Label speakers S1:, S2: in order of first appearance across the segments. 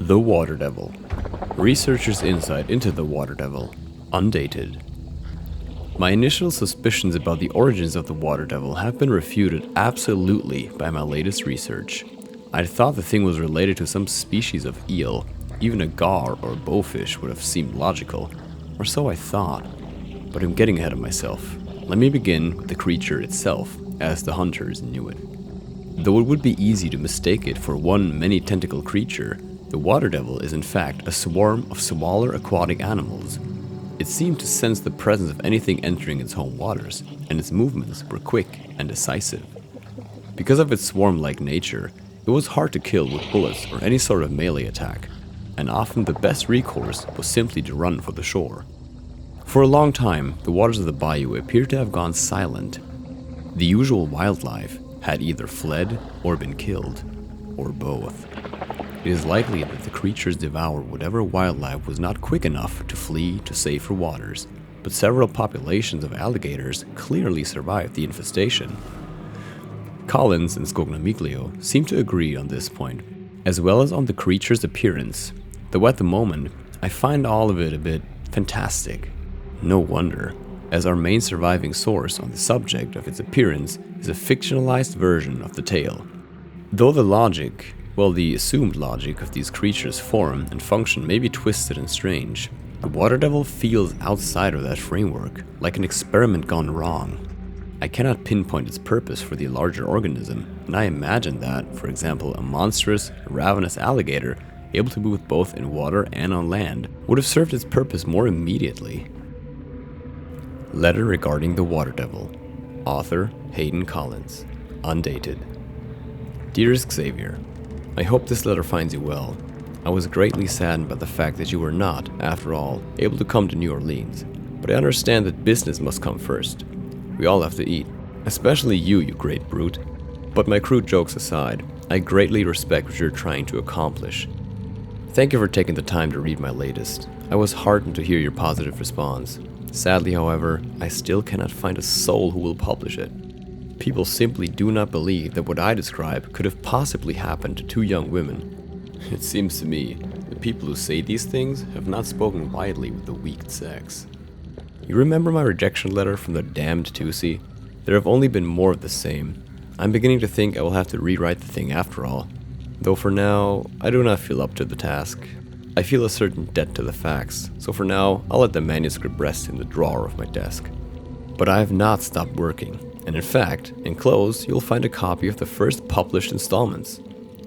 S1: The Water Devil. Researchers' insight into the Water Devil. Undated. My initial suspicions about the origins of the Water Devil have been refuted absolutely by my latest research. I'd thought the thing was related to some species of eel. Even a gar or bowfish would have seemed logical, or so I thought. But I'm getting ahead of myself. Let me begin with the creature itself, as the hunters knew it. Though it would be easy to mistake it for one many-tentacled creature, the Water Devil is in fact a swarm of smaller aquatic animals. It seemed to sense the presence of anything entering its home waters, and its movements were quick and decisive. Because of its swarm-like nature, it was hard to kill with bullets or any sort of melee attack, and often the best recourse was simply to run for the shore. For a long time, the waters of the bayou appeared to have gone silent. The usual wildlife had either fled or been killed, or both. It is likely that the creatures devoured whatever wildlife was not quick enough to flee to safer waters, but several populations of alligators clearly survived the infestation. Collins and Scognamiglio seem to agree on this point, as well as on the creature's appearance, though at the moment, I find all of it a bit fantastic. No wonder, as our main surviving source on the subject of its appearance is a fictionalized version of the tale. Though the logic, the assumed logic of these creatures' form and function may be twisted and strange, the Water Devil feels outside of that framework, like an experiment gone wrong. I cannot pinpoint its purpose for the larger organism, and I imagine that, for example, a monstrous, ravenous alligator, able to move both in water and on land, would have served its purpose more immediately. Letter regarding the Water Devil. Author Hayden Collins. Undated. Dearest Xavier, I hope this letter finds you well. I was greatly saddened by the fact that you were not, after all, able to come to New Orleans, but I understand that business must come first. We all have to eat, especially you great brute. But my crude jokes aside, I greatly respect what you're trying to accomplish. Thank you for taking the time to read my latest. I was heartened to hear your positive response. Sadly, however, I still cannot find a soul who will publish it. People simply do not believe that what I describe could have possibly happened to two young women. It seems to me, the people who say these things have not spoken widely with the weak sex. You remember my rejection letter from the damned Tusi? There have only been more of the same. I'm beginning to think I will have to rewrite the thing after all. Though for now, I do not feel up to the task. I feel a certain debt to the facts, so for now, I'll let the manuscript rest in the drawer of my desk. But I have not stopped working, and in fact, enclosed, you'll find a copy of the first published installments.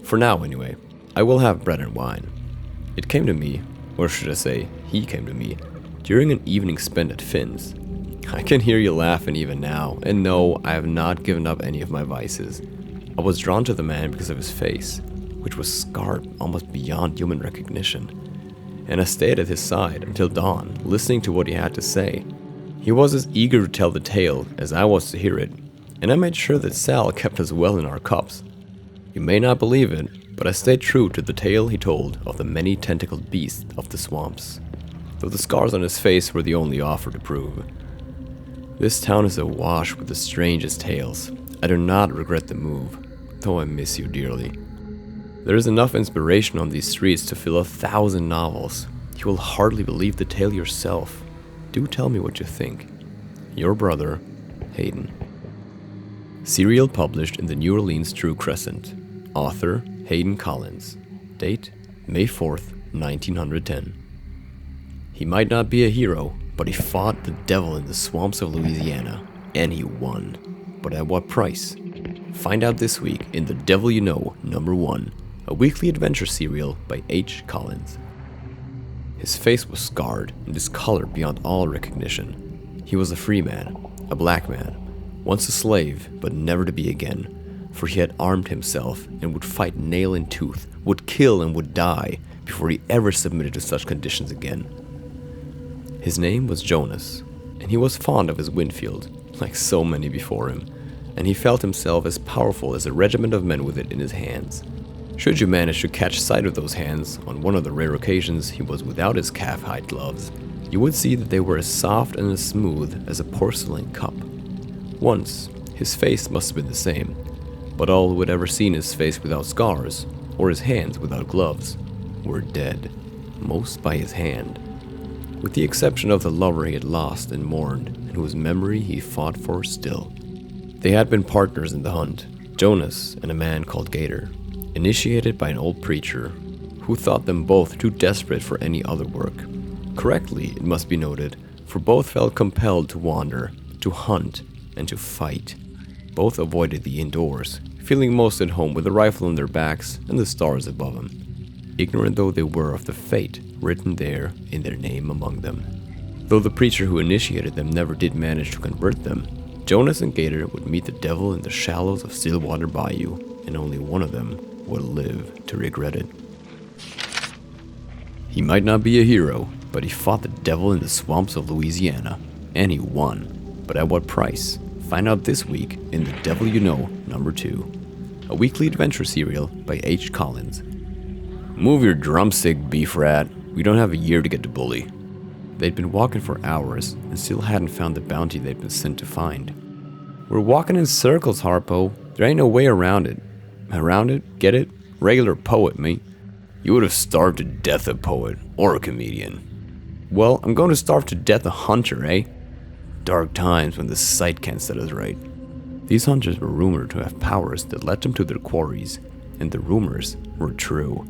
S1: For now, anyway, I will have bread and wine. It came to me, or should I say, he came to me, during an evening spent at Finn's. I can hear you laughing even now, and no, I have not given up any of my vices. I was drawn to the man because of his face, which was scarred almost beyond human recognition, and I stayed at his side until dawn, listening to what he had to say. He was as eager to tell the tale as I was to hear it, and I made sure that Sal kept us well in our cups. You may not believe it, but I stayed true to the tale he told of the many-tentacled beast of the swamps, though the scars on his face were the only offer to prove. This town is awash with the strangest tales. I do not regret the move, though I miss you dearly. There is enough inspiration on these streets to fill 1,000 novels. You will hardly believe the tale yourself. Do tell me what you think. Your brother, Hayden. Serial published in the New Orleans True Crescent. Author Hayden Collins. Date May 4th, 1910. He might not be a hero, but he fought the devil in the swamps of Louisiana, and he won. But at what price? Find out this week in The Devil You Know, #1, a weekly adventure serial by H. Collins. His face was scarred and discolored beyond all recognition. He was a free man, a black man, once a slave, but never to be again, for he had armed himself and would fight nail in tooth, would kill and would die before he ever submitted to such conditions again. His name was Jonas, and he was fond of his Winfield, like so many before him, and he felt himself as powerful as a regiment of men with it in his hands. Should you manage to catch sight of those hands on one of the rare occasions he was without his calf-hide gloves, you would see that they were as soft and as smooth as a porcelain cup. Once, his face must have been the same, but all who had ever seen his face without scars, or his hands without gloves, were dead, most by his hand, with the exception of the lover he had lost and mourned, and whose memory he fought for still. They had been partners in the hunt, Jonas and a man called Gator, initiated by an old preacher who thought them both too desperate for any other work. Correctly, it must be noted, for both felt compelled to wander, to hunt, and to fight. Both avoided the indoors, feeling most at home with a rifle on their backs and the stars above them, ignorant though they were of the fate written there in their name among them. Though the preacher who initiated them never did manage to convert them, Jonas and Gator would meet the devil in the shallows of Stillwater Bayou, and only one of them would live to regret it. He might not be a hero, but he fought the devil in the swamps of Louisiana, and he won. But at what price? Find out this week in The Devil You Know, number 2, a weekly adventure serial by H. Collins. Move your drumstick, beef rat. We don't have a year to get to Bully. They'd been walking for hours and still hadn't found the bounty they'd been sent to find. We're walking in circles, Harpo. There ain't no way around it. Around it? Get it? Regular poet, mate. You would have starved to death a poet, or a comedian. Well, I'm going to starve to death a hunter, eh? Dark times when the sight can't set us right. These hunters were rumored to have powers that led them to their quarries, and the rumors were true.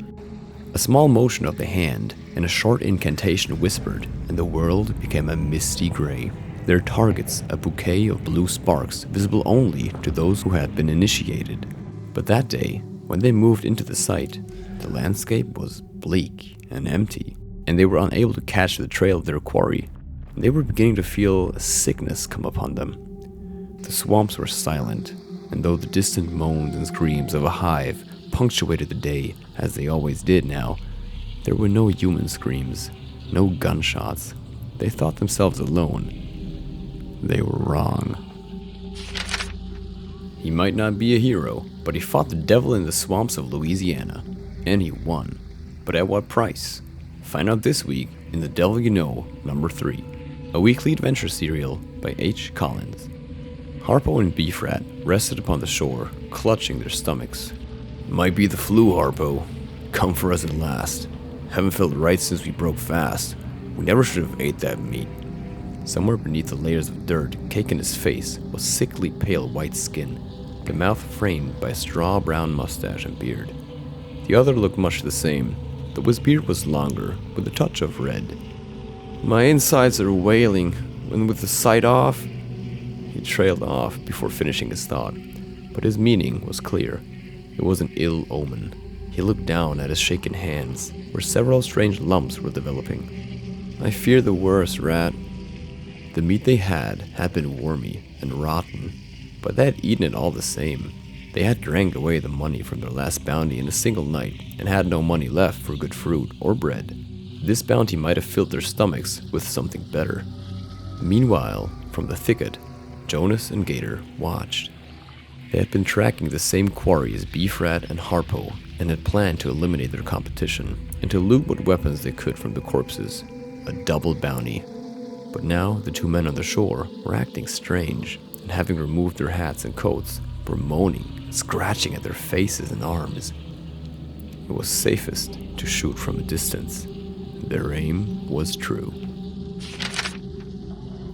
S1: A small motion of the hand and a short incantation whispered, and the world became a misty gray. Their targets a bouquet of blue sparks visible only to those who had been initiated. But that day, when they moved into the sight, the landscape was bleak and empty, and they were unable to catch the trail of their quarry. They were beginning to feel a sickness come upon them. The swamps were silent, and though the distant moans and screams of a hive punctuated the day, as they always did now, there were no human screams, no gunshots. They thought themselves alone. They were wrong. He might not be a hero, but he fought the devil in the swamps of Louisiana. And he won. But at what price? Find out this week in The Devil You Know, number 3, a weekly adventure serial by H. Collins. Harpo and Beef Rat rested upon the shore, clutching their stomachs. Might be the flu, Harpo. Come for us at last. Haven't felt right since we broke fast. We never should have ate that meat. Somewhere beneath the layers of dirt caked in his face was sickly pale white skin, the mouth framed by a straw brown mustache and beard. The other looked much the same, though his beard was longer, with a touch of red. My insides are wailing, and with the sight off... He trailed off before finishing his thought, but his meaning was clear. It was an ill omen. He looked down at his shaken hands, where several strange lumps were developing. I fear the worst, Rat. The meat they had been wormy and rotten, but they had eaten it all the same. They had drank away the money from their last bounty in a single night, and had no money left for good fruit or bread. This bounty might have filled their stomachs with something better. Meanwhile, from the thicket, Jonas and Gator watched. They had been tracking the same quarry as Beef Rat and Harpo, and had planned to eliminate their competition, and to loot what weapons they could from the corpses. A double bounty. But now the two men on the shore were acting strange, and having removed their hats and coats, were moaning, scratching at their faces and arms. It was safest to shoot from a distance. Their aim was true.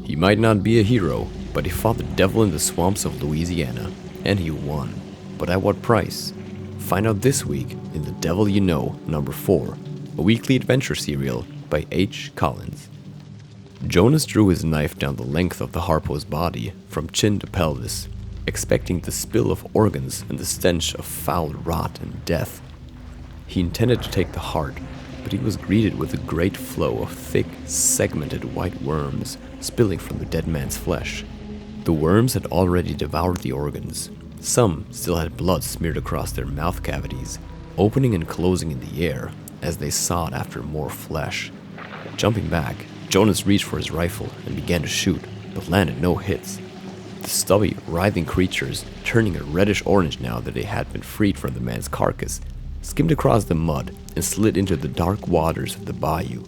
S1: He might not be a hero, but he fought the devil in the swamps of Louisiana, and he won. But at what price? Find out this week in The Devil You Know, number 4, a weekly adventure serial by H. Collins. Jonas drew his knife down the length of the Harpo's body, from chin to pelvis, expecting the spill of organs and the stench of foul rot and death. He intended to take the heart, but he was greeted with a great flow of thick, segmented white worms spilling from the dead man's flesh. The worms had already devoured the organs. Some still had blood smeared across their mouth cavities, opening and closing in the air as they sought after more flesh. Jumping back, Jonas reached for his rifle and began to shoot, but landed no hits. The stubby, writhing creatures, turning a reddish-orange now that they had been freed from the man's carcass, skimmed across the mud and slid into the dark waters of the bayou.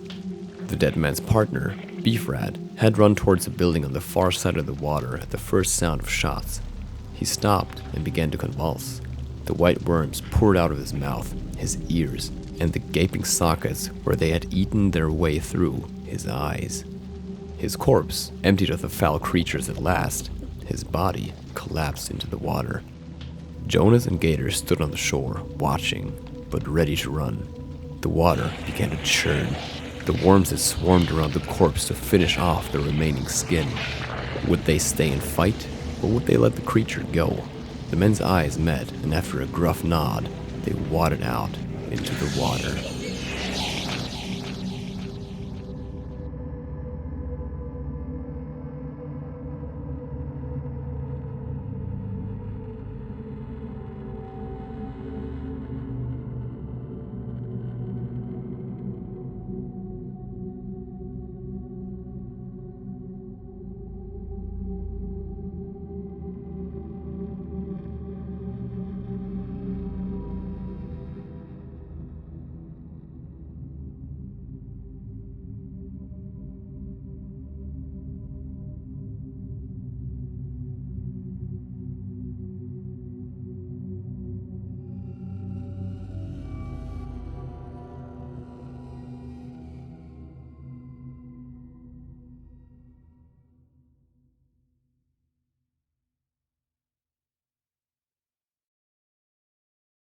S1: The dead man's partner, Beef Rat, had run towards a building on the far side of the water at the first sound of shots. He stopped and began to convulse. The white worms poured out of his mouth, his ears, and the gaping sockets where they had eaten their way through his eyes. His corpse, emptied of the foul creatures at last, his body collapsed into the water. Jonas and Gator stood on the shore, watching, but ready to run. The water began to churn. The worms had swarmed around the corpse to finish off the remaining skin. Would they stay and fight, or would they let the creature go? The men's eyes met, and after a gruff nod, they waded out into the water.